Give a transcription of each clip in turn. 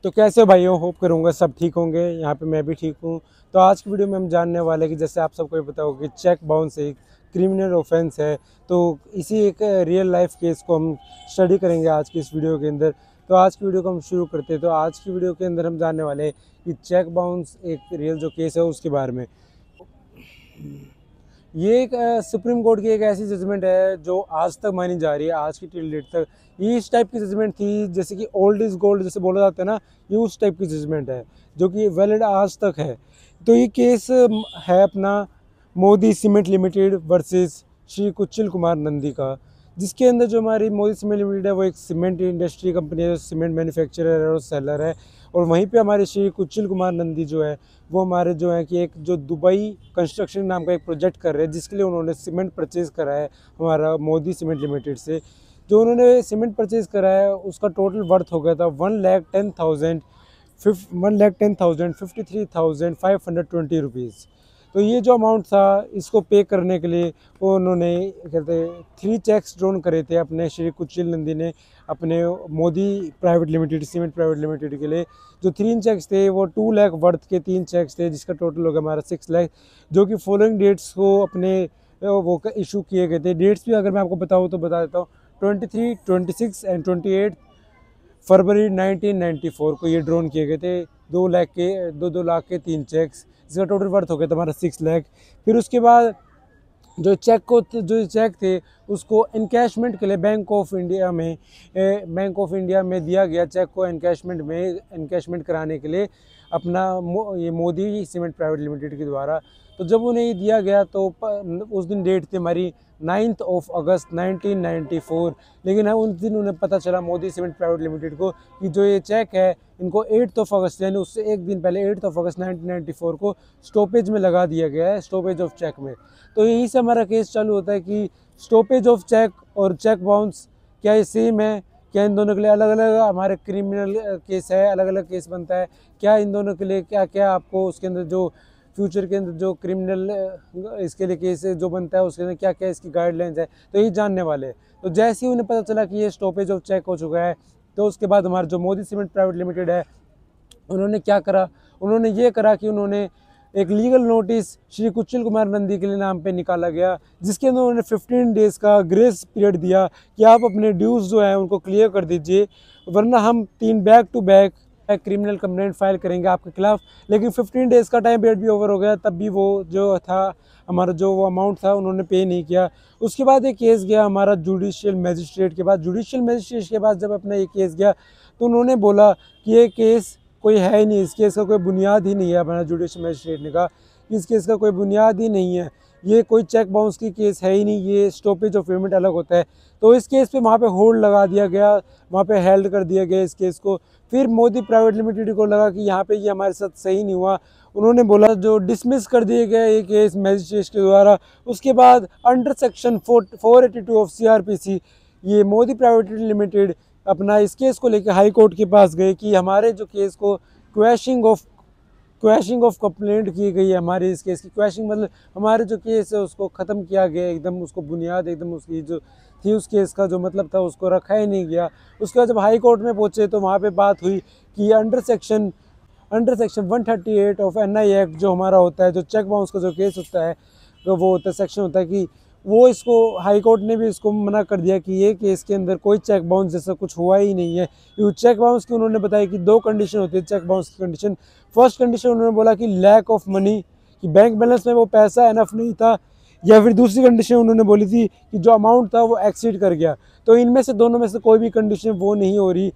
तो कैसे भाइयों, होप करूँगा सब ठीक होंगे। यहाँ पे मैं भी ठीक हूँ। तो आज की वीडियो में हम जानने वाले हैं कि जैसे आप सबको पता होगा कि चेक बाउंस एक क्रिमिनल ऑफेंस है। तो इसी एक रियल लाइफ केस को हम स्टडी करेंगे आज की इस वीडियो के अंदर। तो आज की वीडियो को हम शुरू करते हैं। तो आज की वीडियो के अंदर हम जानने वाले हैं कि चेक बाउंस एक रियल जो केस है उसके बारे में। ये एक सुप्रीम कोर्ट की एक ऐसी जजमेंट है जो आज तक मानी जा रही है, आज की टिल डेट तक। ये इस टाइप की जजमेंट थी जैसे कि ओल्ड इज गोल्ड जैसे बोला जाता है ना, ये उस टाइप की जजमेंट है जो कि वैलिड आज तक है। तो ये केस है अपना Modi cement limited versus Shri Kuchil Kumar Nandi का, जिसके अंदर जो हमारी मोदी सीमेंट लिमिटेड है वो एक सीमेंट इंडस्ट्री कंपनी है, सीमेंट मैन्युफैक्चरर है और सेलर है। और वहीं पे हमारे श्री कुचिल कुमार नंदी जो है वो हमारे जो है कि एक जो दुबई कंस्ट्रक्शन नाम का एक प्रोजेक्ट कर रहे हैं, जिसके लिए उन्होंने सीमेंट परचेज़ करा है हमारा मोदी सीमेंट लिमिटेड से। जो उन्होंने सीमेंट परचेज़ करा है उसका टोटल वर्थ हो गया था 1,10,53,520 रुपीज़। तो ये जो अमाउंट था इसको पे करने के लिए वो उन्होंने कहते 3 चेक्स ड्रॉन करे थे अपने श्री कुचिल नंदी ने अपने Modi private limited cement private limited के लिए। जो 3 चेक्स थे वो 2 लाख वर्थ के 3 चेक्स थे, जिसका टोटल हो गया हमारा 6 लाख, जो कि फॉलोइंग डेट्स को अपने वो इशू किए गए थे। डेट्स भी अगर मैं आपको बताऊँ तो बता देता हूँ, 23, 26 एंड 28 फरवरी 1994 को ये ड्रोन किए गए थे। 2 लाख के 3 चेक्स, इसका टोटल वर्थ हो गया था हमारा 6 लाख। फिर उसके बाद जो चेक थे उसको इनकैशमेंट के लिए बैंक ऑफ इंडिया में दिया गया। चेक को इनकैशमेंट कराने के लिए अपना ये मोदी सीमेंट प्राइवेट लिमिटेड के द्वारा। तो जब उन्हें ये दिया गया तो उस दिन डेट थी हमारी 9 अगस्त 1994। लेकिन उस दिन उन्हें पता चला मोदी सीमेंट प्राइवेट लिमिटेड को कि जो ये चेक है इनको 8 अगस्त यानी उससे एक दिन पहले 8 अगस्त 1994 को स्टॉपेज में लगा दिया गया है, स्टॉपेज ऑफ चेक में। तो यहीं से हमारा केस चालू होता है कि स्टॉपेज ऑफ चेक और चेक बाउंस क्या ये सेम है, क्या इन दोनों के लिए अलग अलग हमारे क्रिमिनल केस है, अलग अलग केस बनता है, क्या इन दोनों के लिए क्या क्या आपको उसके अंदर जो फ्यूचर के अंदर जो क्रिमिनल इसके लिए केस जो बनता है उसके अंदर क्या क्या इसकी गाइडलाइंस है, तो यही जानने वाले हैं। तो जैसे ही उन्हें पता चला कि ये स्टॉपेज ऑफ चेक हो चुका है तो उसके बाद हमारा जो मोदी सीमेंट प्राइवेट लिमिटेड है उन्होंने क्या करा, उन्होंने ये करा कि उन्होंने एक लीगल नोटिस श्री कुचिल कुमार नंदी के लिए नाम पे निकाला गया, जिसके अंदर उन्होंने 15 डेज़ का ग्रेस पीरियड दिया कि आप अपने ड्यूज़ जो है उनको क्लियर कर दीजिए, वरना हम 3 back to back criminal complaint file करेंगे आपके खिलाफ। लेकिन 15 डेज़ का टाइम पीरियड भी ओवर हो गया, तब भी वो जो था हमारा जो वो अमाउंट था उन्होंने पे नहीं किया। उसके बाद ये केस गया हमारा जुडिशियल मैजिस्ट्रेट के पास। जुडिशियल मैजिस्ट्रेट के पास जब अपना ये केस गया तो उन्होंने बोला कि ये केस कोई है ही नहीं, इस केस का कोई बुनियाद ही नहीं है। हमारा जुडिशियल मैजिस्ट्रेट ने कहा कि इस केस का कोई बुनियाद ही नहीं है, ये कोई चेक बाउंस की केस है ही नहीं, ये स्टॉपेज ऑफ पेमेंट अलग होता है। तो इस केस पे वहाँ पे होल्ड लगा दिया गया, वहाँ पे हेल्ड कर दिया गया इस केस को। फिर मोदी प्राइवेट लिमिटेड को लगा कि यहाँ पे ये हमारे साथ सही नहीं हुआ, उन्होंने बोला जो डिसमिस कर दिए गए ये केस मैजिस्ट्रेट के द्वारा। उसके बाद अंडर सेक्शन 482 ऑफ CRPC ये मोदी प्राइवेट लिमिटेड अपना इस केस को लेकर हाई कोर्ट के पास गए कि हमारे जो केस को क्वैशिंग ऑफ कंप्लेंट की गई है, हमारे इस केस की क्वैशिंग मतलब हमारे जो केस है उसको ख़त्म किया गया, एकदम उसको बुनियाद एकदम उसकी जो थी उस केस का जो मतलब था उसको रखा ही नहीं गया। उसके बाद जब हाई कोर्ट में पहुँचे तो वहाँ पे बात हुई कि under section 138 of NI act जो हमारा होता है, जो चेक बाउंस का जो केस होता है तो वो होता है सेक्शन होता है कि वो इसको हाई कोर्ट ने भी इसको मना कर दिया कि ये केस के अंदर कोई चेक बाउंस जैसा कुछ हुआ ही नहीं है। चेक बाउंस की उन्होंने बताया कि 2 कंडीशन होती है चेक बाउंस की कंडीशन। फर्स्ट कंडीशन उन्होंने बोला कि लैक ऑफ मनी, कि बैंक बैलेंस में वो पैसा एनफ नहीं था, या फिर दूसरी कंडीशन उन्होंने बोली थी कि जो अमाउंट था वो एक्सीड कर गया। तो इनमें से दोनों में से कोई भी कंडीशन वो नहीं हो रही,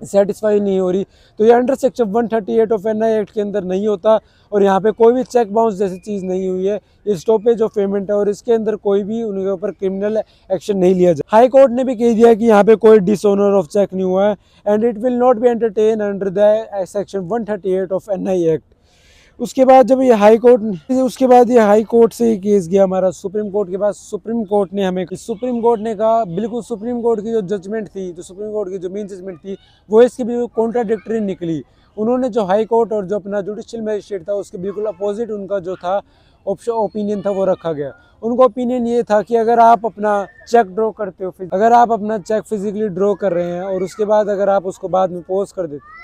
सेटिस्फाई नहीं हो रही। तो ये under section 138 of NI act के अंदर नहीं होता और यहाँ पे कोई भी चेक बाउंस जैसी चीज़ नहीं हुई है, ये स्टॉपेज ऑफ पेमेंट है और इसके अंदर कोई भी उनके ऊपर क्रिमिनल एक्शन नहीं लिया जाए। हाई कोर्ट ने भी कह दिया कि यहाँ पे कोई डिसऑनर ऑफ चेक नहीं हुआ है and it will not be entertain under the section 138 of NI act. उसके बाद जब ये हाई कोर्ट से ये केस गया हमारा सुप्रीम कोर्ट के पास। सुप्रीम कोर्ट ने कहा बिल्कुल सुप्रीम कोर्ट की जो जजमेंट थी, जो सुप्रीम कोर्ट की जो मेन जजमेंट थी वो इसकी बिल्कुल कॉन्ट्राडिक्टरी निकली। उन्होंने जो हाई कोर्ट और जो अपना जुडिशियल मैजिस्ट्रेट था उसके बिल्कुल अपोजिट उनका जो था ओपिनियन था वो रखा गया। उनका ओपिनियन ये था कि अगर आप अपना चेक ड्रॉ करते हो, अगर आप अपना चेक फिजिकली ड्रॉ कर रहे हैं और उसके बाद अगर आप उसको बाद में पोस्ट कर देते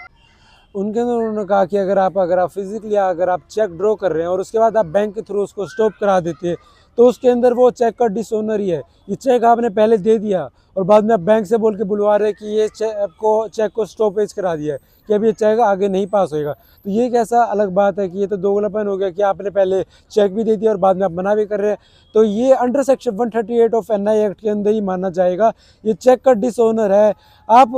उनके अंदर उन्होंने कहा कि अगर आप फिजिकली अगर आप चेक ड्रॉ कर रहे हैं और उसके बाद आप बैंक के थ्रू उसको स्टॉप करा देते हैं तो उसके अंदर वो चेक का डिसऑनर ही है। ये चेक आपने पहले दे दिया और बाद में आप बैंक से बोल के बुलवा रहे हैं कि ये चेक को स्टॉपेज करा दिया है कि अब ये चेक आगे नहीं पास होएगा। तो ये कैसा अलग बात है कि ये तो दोगलापन हो गया कि आपने पहले चेक भी दे दिया और बाद में आप मना भी कर रहे हैं। तो ये under section 138 of NI Act के अंदर ही माना जाएगा। ये चेक का डिसऑनर है। आप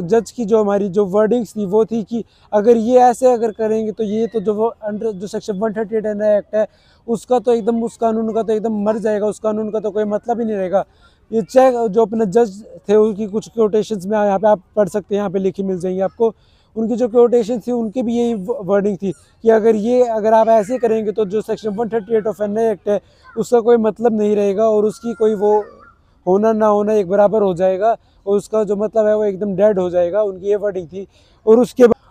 जज की जो हमारी जो वर्डिंग्स थी वो थी कि अगर ये ऐसे अगर करेंगे तो ये तो जो अंडर जो सेक्शन 138 एनआई एक्ट है उसका तो एकदम उस कानून का तो एकदम मर जाएगा, उस कानून का तो कोई मतलब ही नहीं रहेगा। ये चेक जो अपने जज थे उनकी कुछ कोटेशंस में यहाँ पे आप पढ़ सकते हैं, यहाँ पे लिखी मिल जाएंगी आपको। उनकी जो कोटेशन थी उनकी भी यही वर्डिंग थी कि अगर आप ऐसे करेंगे तो जो सेक्शन 138 ऑफ एनआई एक्ट है उसका कोई मतलब नहीं रहेगा और उसकी कोई वो होना ना होना एक बराबर हो जाएगा और उसका जो मतलब है वो एकदम डेड हो जाएगा। उनकी ये वर्डिंग थी।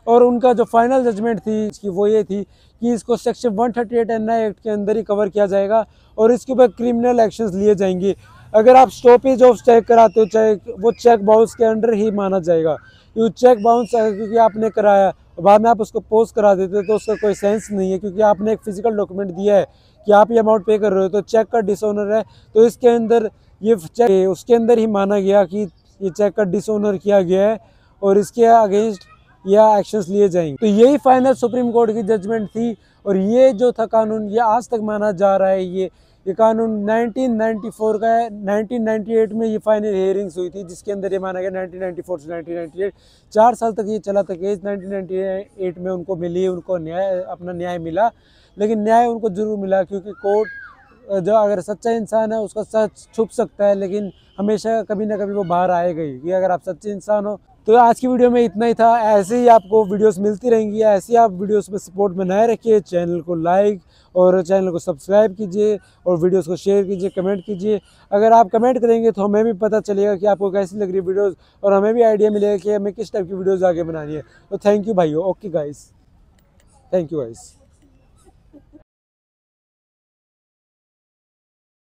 और उनका जो फाइनल जजमेंट थी इसकी वो ये थी कि इसको सेक्शन 138 एनआई एक्ट के अंदर ही कवर किया जाएगा और इसके ऊपर क्रिमिनल एक्शंस लिए जाएंगे। अगर आप स्टॉपेज ऑफ चेक कराते हो चाहे वो चेक बाउंस के अंडर ही माना जाएगा। क्योंकि चेक बाउंस क्योंकि आपने कराया बाद में आप उसको पोस्ट करा देते हो तो उसका कोई सेंस नहीं है, क्योंकि आपने एक फिजिकल डॉक्यूमेंट दिया है कि आप ये अमाउंट पे कर रहे हो तो चेक का डिसऑनर है। तो इसके अंदर ये चेक उसके अंदर ही माना गया कि ये चेक का डिसऑनर किया गया है और इसके अगेंस्ट या एक्शंस लिए जाएंगे। तो यही फाइनल सुप्रीम कोर्ट की जजमेंट थी और ये जो था कानून ये आज तक माना जा रहा है। ये कानून 1994 का है। 1998 में ये फाइनल हियरिंग्स हुई थी जिसके अंदर ये माना गया 1994 से 1998 4 साल तक ये चला था केस। 1998 में उनको उनको अपना न्याय मिला, लेकिन न्याय उनको जरूर मिला क्योंकि कोर्ट जो अगर सच्चा इंसान है उसका सच छुप सकता है लेकिन हमेशा कभी ना कभी वो बाहर आएगा ही कि अगर आप सच्चे इंसान हो। तो आज की वीडियो में इतना ही था। ऐसे ही आपको वीडियोस मिलती रहेंगी, ऐसे ही आप वीडियोस में सपोर्ट बनाए रखिए। चैनल को लाइक और चैनल को सब्सक्राइब कीजिए और वीडियोस को शेयर कीजिए, कमेंट कीजिए। अगर आप कमेंट करेंगे तो हमें भी पता चलेगा कि आपको कैसी लग रही है वीडियोस और हमें भी आइडिया मिलेगा कि हमें किस टाइप की वीडियोस आगे बनानी है। तो थैंक यू भाइयों। Okay guys, thank you guys.